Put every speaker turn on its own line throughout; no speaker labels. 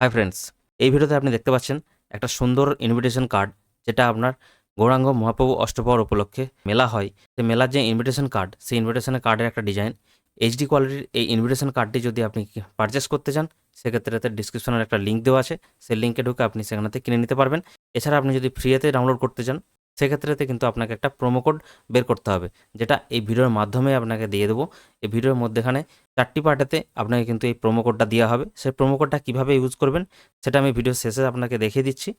Hi friends, এই ভিডিওতে আপনি দেখতে পাচ্ছেন একটা সুন্দর ইনভিটেশন কার্ড, যেটা আপনার গৌরাঙ্গ মহাপ্রভু অষ্টপ্রহর উপলক্ষে মেলা হয়। সেই মেলার যে ইনভিটেশন কার্ড, সেই ইনভিটেশন কার্ডের একটা ডিজাইন এইচডি কোয়ালিটির। এই ইনভিটেশন কার্ডটি যদি আপনি পারচেস করতে চান, সেক্ষেত্রে তাতে ডিসক্রিপশনের একটা লিঙ্ক দেওয়া আছে, সেই লিঙ্কে ঢুকে আপনি সেখানেতে কিনে নিতে পারবেন। এছাড়া আপনি যদি ফ্রিতে ডাউনলোড করতে চান, সেক্ষেত্রেতে কিন্তু আপনাকে একটা প্রোমো কোড বের করতে হবে, যেটা এই ভিডিওর মাধ্যমে আপনাকে দিয়ে দেবো। এই ভিডিওর মধ্যেখানে 4টি পার্টেতে আপনাকে কিন্তু এই প্রোমো কোডটা দেওয়া হবে। সেই প্রোমো কোডটা কীভাবে ইউজ করবেন সেটা আমি ভিডিও শেষে আপনাকে দেখিয়ে দিচ্ছি।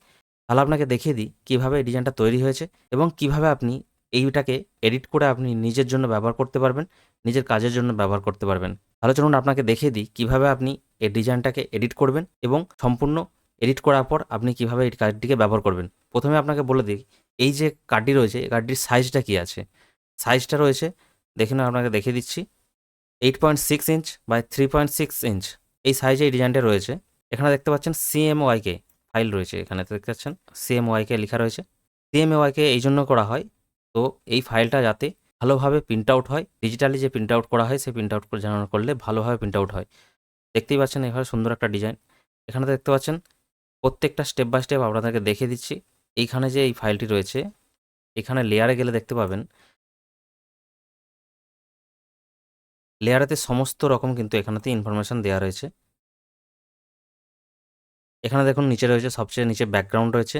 তাহলে আপনাকে দেখিয়ে দিই কীভাবে এই ডিজাইনটা তৈরি হয়েছে এবং কিভাবে আপনি এইটাকে এডিট করে আপনি নিজের জন্য ব্যবহার করতে পারবেন, নিজের কাজের জন্য ব্যবহার করতে পারবেন। তাহলে চলুন আপনাকে দেখিয়ে দিই কীভাবে আপনি এই ডিজাইনটাকে এডিট করবেন এবং সম্পূর্ণ এডিট করার পর আপনি কীভাবে এই কার্ডটিকে ব্যবহার করবেন। প্রথমে আপনাকে বলে দিই, এই যে কার্ডটি রয়েছে, এই কার্ডটির সাইজটা কী আছে। সাইজটা রয়েছে, দেখুন আপনাকে দেখিয়ে দিচ্ছি, 8.6 ইঞ্চ বাই 3.6 ইঞ্চ এই সাইজে এই ডিজাইনটা রয়েছে। এখানে দেখতে পাচ্ছেন সিএমওয়াইকে ফাইল রয়েছে, এখানে দেখতে পাচ্ছেন সিএমওয়াইকে লেখা রয়েছে। সিএমওয়াইকে এই জন্য করা হয়, তো এই ফাইলটা যাতে ভালোভাবে প্রিন্ট আউট হয়, ডিজিটালি যে প্রিন্ট আউট করা হয় সেই প্রিন্ট আউট করলে ভালোভাবে প্রিন্ট আউট হয়। দেখতেই পাচ্ছেন এভাবে সুন্দর একটা ডিজাইন। এখানে দেখতে পাচ্ছেন প্রত্যেকটা স্টেপ বাই স্টেপ আপনাদেরকে দেখিয়ে দিচ্ছি। এইখানে যে এই ফাইলটি রয়েছে, এখানে লেয়ারে গেলে দেখতে পাবেন লেয়ারেতে সমস্ত রকম কিন্তু এখানেতে ইনফরমেশান দেওয়া রয়েছে। এখানে দেখুন নিচে রয়েছে, সবচেয়ে নিচে ব্যাকগ্রাউন্ড রয়েছে।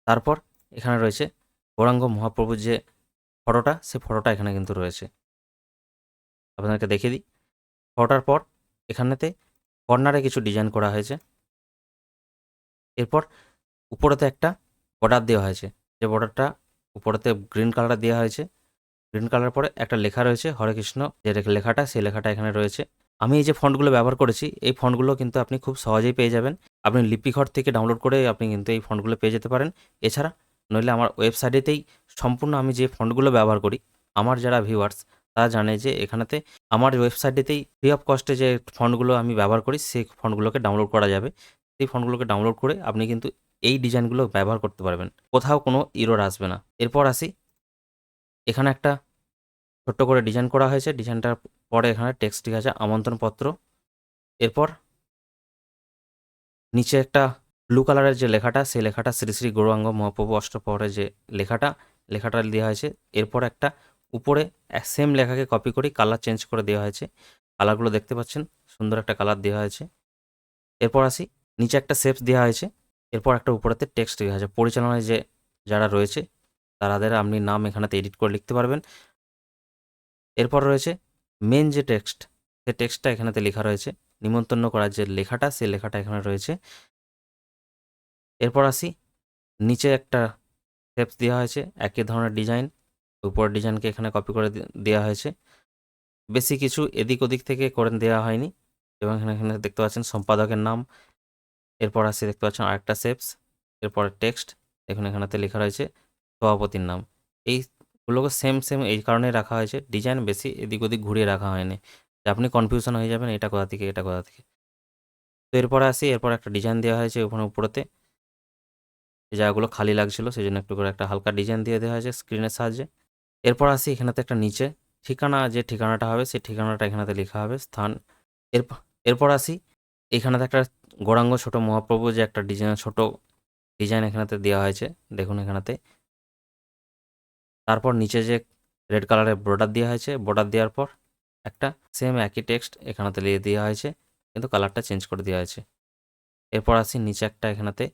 তারপর এখানে রয়েছে গৌরাঙ্গ মহাপ্রভুর যে ফটোটা, সে ফটোটা এখানে কিন্তু রয়েছে। আপনাদেরকে দেখিয়ে দিই। ফটোটার পর এখানেতে কর্নারে কিছু ডিজাইন করা হয়েছে। এরপর উপরেতে একটা বর্ডার দেওয়া হয়েছে, যে বর্ডারটা উপরেতে গ্রিন কালার দেওয়া হয়েছে। গ্রিন কালার পরে একটা লেখা রয়েছে হরে কৃষ্ণ, যে লেখাটা, সেই লেখাটা এখানে রয়েছে। আমি এই যে ফন্টগুলো ব্যবহার করেছি, এই ফন্টগুলো কিন্তু আপনি খুব সহজেই পেয়ে যাবেন। আপনি লিপিঘর থেকে ডাউনলোড করে আপনি কিন্তু এই ফন্টগুলো পেয়ে যেতে পারেন। এছাড়া নইলে আমার ওয়েবসাইটেতেই সম্পূর্ণ আমি যে ফন্টগুলো ব্যবহার করি, আমার যারা ভিউয়ার্স তারা জানে যে এখানেতে আমার ওয়েবসাইটেতেই ফ্রি অফ কস্টে যে ফন্টগুলো আমি ব্যবহার করি, সেই ফন্টগুলোকে ডাউনলোড করা যাবে। সেই ফন্টগুলোকে ডাউনলোড করে আপনি কিন্তু এই ডিজাইনগুলো ব্যবহার করতে পারবেন, কোথাও কোনো ইরর আসবে না। এরপর আসি, এখানে একটা ছোট্ট করে ডিজাইন করা হয়েছে। ডিজাইনটার পরে এখানে টেক্সট ঠিক আছে আমন্ত্রণপত্র। এরপর নিচে একটা ব্লু কালারের যে লেখাটা, সেই লেখাটা শ্রী শ্রী গৌরাঙ্গ মহাপ্রভু অষ্টপ্রহরের যে লেখাটা দেওয়া হয়েছে। এরপর একটা উপরে সেম লেখাকে কপি করে কালার চেঞ্জ করে দেওয়া হয়েছে। কালারগুলো দেখতে পাচ্ছেন, সুন্দর একটা কালার দেওয়া হয়েছে। এরপর আসি, নিচে একটা শেপস দেওয়া হয়েছে। এরপর একটা উপরেতে টেক্সট দেওয়া হয়েছে। পরিচালনায় যে যারা রয়েছে তাদের আপনি নাম এখানেতে এডিট করে লিখতে পারবেন। এরপর রয়েছে মেন যে টেক্সট, সেই টেক্সটটা এখানেতে লেখা রয়েছে। নিমন্ত্রণ করার যে লেখাটা, সেই লেখাটা এখানে রয়েছে। এরপর আসি, নিচে একটা শেপস দেওয়া হয়েছে, একই ধরনের ডিজাইন। উপরের ডিজাইনকে এখানে কপি করে দেওয়া হয়েছে। বেশি কিছু এদিক ওদিক থেকে করে দেওয়া হয়নি। এবং এখানে দেখতে পাচ্ছেন সম্পাদকের নাম। এরপর আসি, দেখতে পাচ্ছেন আরেকটা শেপস। এরপরে টেক্সট, দেখুন এখানেতে লেখা রয়েছে সভাপতির নাম। এইগুলোকে সেম এই কারণে রাখা হয়েছে, ডিজাইন বেশি এদিক ওদিক ঘুরিয়ে রাখা হয়নি, যে আপনি কনফিউশন হয়ে যাবেন এটা কোথা থেকে এটা কোথা থেকে। তো এরপরে আসি, এরপর একটা ডিজাইন দেওয়া হয়েছে ওখানে উপরেতে। এই জায়গাগুলো খালি লাগছিল, সেই জন্য একটু করে একটা হালকা ডিজাইন দিয়ে দেওয়া হয়েছে স্ক্রিনের সাহায্যে। এরপর আসি, এখানেতে একটা নিচে ঠিকানা, যে ঠিকানাটা হবে সেই ঠিকানাটা এখানেতে লেখা হবে স্থান। এরপর এরপর আসি, এখানেতে একটা গৌরাঙ্গ ছোট মহাপ্রভু যে একটা ছোট ডিজাইন এখানেতে দেওয়া হয়েছে, দেখুন এখানেতে। তারপর নিচে যে রেড কালারের বর্ডার দেওয়া হয়েছে, বর্ডার দেওয়ার পর একটা সেম একই টেক্সট এখানেতে লিখে দেওয়া হয়েছে, কিন্তু কালারটা চেঞ্জ করে দেওয়া হয়েছে। এরপর আসি, নিচে একটা এখানেতে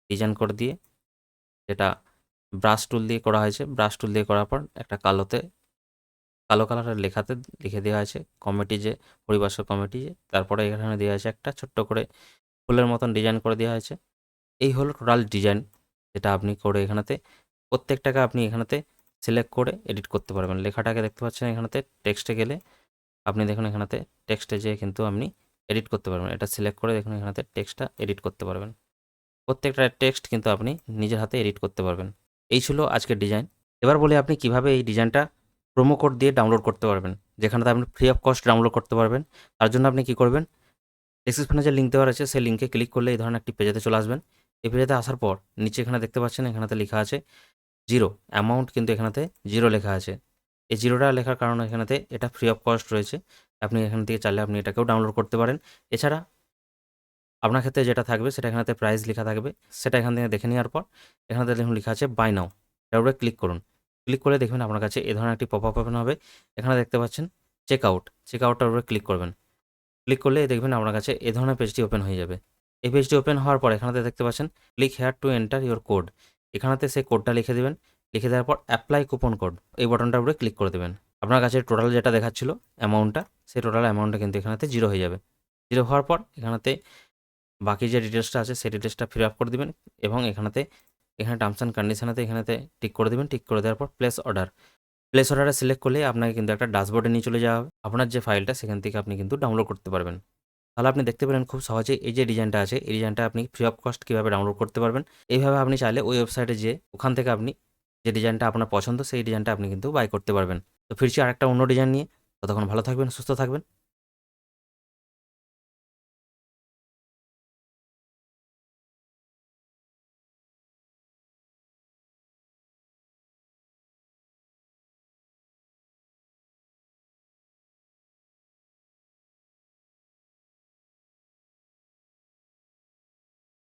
ডিজাইন করে দিয়ে, যেটা ব্রাশ টুল দিয়ে করা হয়েছে। ব্রাশ টুল দিয়ে করার পর একটা কালো কালারের লেখাতে লিখে দেওয়া হয়েছে কমিটি, যে পরিবেশক কমিটি। তারপরে এখানে দেওয়া হয়েছে একটা ছোট্ট করে ফুলের মতন ডিজাইন করে দেওয়া হয়েছে। এই হলো টোটাল ডিজাইন, যেটা আপনি করে এখানেতে প্রত্যেকটাকে আপনি এখানেতে সিলেক্ট করে এডিট করতে পারবেন। লেখাটাকে দেখতে পাচ্ছেন এখানেতে, টেক্সটে গেলে আপনি দেখুন এখানেতে টেক্সটে যেয়ে কিন্তু আপনি এডিট করতে পারবেন। এটা সিলেক্ট করে দেখুন এখানেতে টেক্সটটা এডিট করতে পারবেন। প্রত্যেকটা টেক্সট কিন্তু আপনি নিজের হাতে এডিট করতে পারবেন। এই ছিল আজকের ডিজাইন। এবার বলি আপনি কিভাবে এই ডিজাইনটা প্রোমো কোড দিয়ে ডাউনলোড করতে পারবেন, যেখানেতে আপনি ফ্রি অফ কস্ট ডাউনলোড করতে পারবেন। তার জন্য আপনি কী করবেন, ডেসক্রিপশনে যে লিঙ্ক দেওয়া আছে সেই লিঙ্কে ক্লিক করলে এই ধরনের একটি পেজেতে চলে আসবেন। এই পেজেতে আসার পর নিচে এখানে দেখতে পাচ্ছেন, এখানেতে লেখা আছে জিরো অ্যামাউন্ট, কিন্তু এখানেতে জিরো লেখা আছে। এই জিরোটা লেখার কারণে এখানেতে এটা ফ্রি অফ কস্ট রয়েছে। আপনি এখান থেকে চাইলে আপনি এটাকেও ডাউনলোড করতে পারেন। এছাড়া আপনার ক্ষেত্রে যেটা থাকবে সেটা এখানেতে প্রাইস লেখা থাকবে, সেটা এখান থেকে দেখে নেওয়ার পর এখানেতে দেখুন লেখা আছে বাই নাও, এটার উপরে ক্লিক করুন। ক্লিক করলে দেখবেন আপনার কাছে এই ধরনের একটি পপ আপ ওপেন হবে। এখানে দেখতে পাচ্ছেন চেক আউটটার উপরে ক্লিক করবেন। ক্লিক করলে দেখবেন আপনার কাছে এই ধরনের পেজটি ওপেন হয়ে যাবে। এই পেজটি ওপেন হওয়ার পর এখানেতে দেখতে পাচ্ছেন click here to enter your code, এখানেতে সেই কোডটা লিখে দেবেন। লিখে দেওয়ার পর অ্যাপ্লাই কুপন কোড, এই বাটনটার উপরে ক্লিক করে দেবেন। আপনার কাছে টোটাল যেটা দেখাচ্ছিল অ্যামাউন্টটা, সেই টোটাল অ্যামাউন্টটা কিন্তু এখানেতে জিরো হয়ে যাবে। জিরো হওয়ার পর এখানেতে বাকি যে ডিটেলসটা আছে সেই ডিটেলসটা ফিল আপ করে দেবেন এবং এখানে টার্মস অ্যান্ড কন্ডিশনেতে এখানেতে টিক করে দেবেন। টিক করে দেওয়ার পর প্লেস অর্ডারে সিলেক্ট করলে আপনাকে কিন্তু একটা ড্যাশবোর্ডে নিয়ে চলে যাওয়া হবে। আপনার যে ফাইলটা সেখান থেকে আপনি কিন্তু ডাউনলোড করতে পারবেন। তাহলে আপনি দেখতে পেলেন খুব সহজেই এই যে ডিজাইনটা আছে, এই ডিজাইনটা আপনি ফ্রি অফ কস্ট কীভাবে ডাউনলোড করতে পারবেন। এইভাবে আপনি চাইলে ওই ওয়েবসাইটে যেয়ে ওখান থেকে আপনি যে ডিজাইনটা আপনার পছন্দ সেই ডিজাইনটা আপনি কিন্তু বাই করতে পারবেন। তো ফিরছি আরেকটা অন্য ডিজাইন নিয়ে। ততক্ষণ ভালো থাকবেন, সুস্থ থাকবেন।